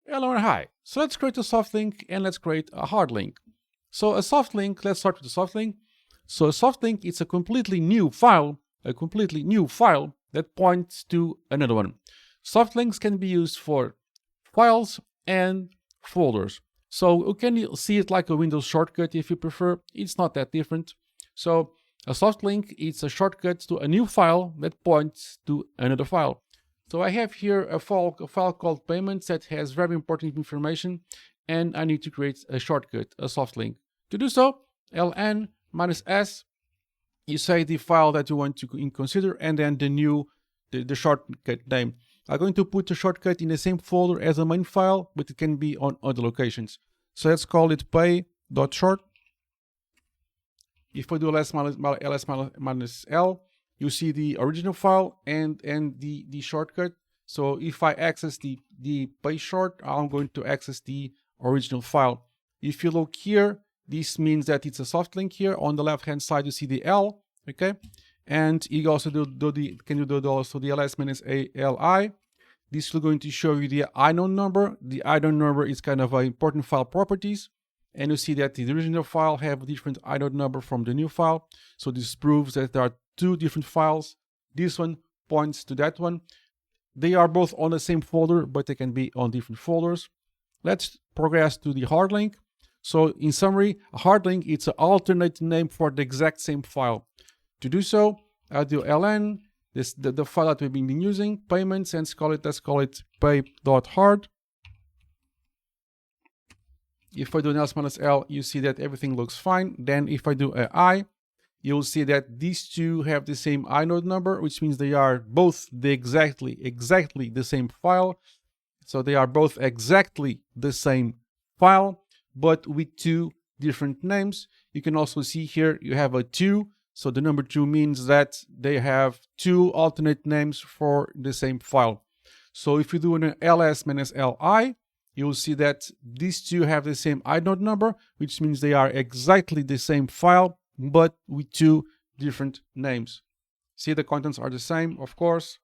Hello and hi. So let's create a soft link and let's create a hard link. So a soft link, let's start with a soft link. So a soft link is a completely new file that points to another one. Soft links can be used for files and folders. So you can see it like a Windows shortcut if you prefer. It's not that different. So a soft link is a shortcut to a new file that points to another file. So I have here a file called payments that has very important information, and I need to create a shortcut, a soft link. To do so, ln-s, you say the file that you want to consider, and then the shortcut name. I'm going to put the shortcut in the same folder as the main file, but it can be on other locations. So let's call it pay.short. If I do ls minus l, you see the original file and the shortcut. So if I access the pay short, I'm going to access the original file. If you look here, this means that it's a soft link here. On the left hand side, you see the L, okay? And you also can do also the ls minus ali. This is going to show you the inode number. The inode number is kind of an important file properties. And you see that the original file have a different inode number from the new file. So this proves that there are two different files. This one points to that one. They are both on the same folder, but they can be on different folders. Let's progress to the hard link. So in summary, a hard link is an alternate name for the exact same file. To do so, I'll do ln, the file that we've been using, payments, and let's call it pay.hard. If I do an ls minus l, you see that everything looks fine. Then if I do a I, you'll see that these two have the same inode number, which means they are both exactly the same file. So they are both exactly the same file, but with two different names. You can also see here you have a 2. So the number 2 means that they have two alternate names for the same file. So if you do an ls minus li, you'll see that these two have the same inode number, which means they are exactly the same file, but with two different names. See, the contents are the same, of course.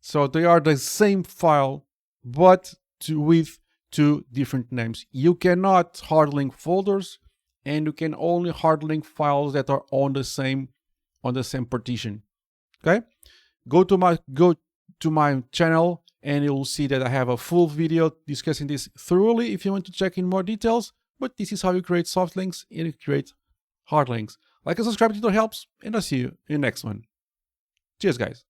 So they are the same file, but with two different names. You cannot hard link folders, and you can only hard link files that are on the same partition. Okay? Go to my channel, and you'll see that I have a full video discussing this thoroughly if you want to check in more details. But this is how you create soft links and you create hard links. Like and subscribe if it helps, and I'll see you in the next one. Cheers, guys.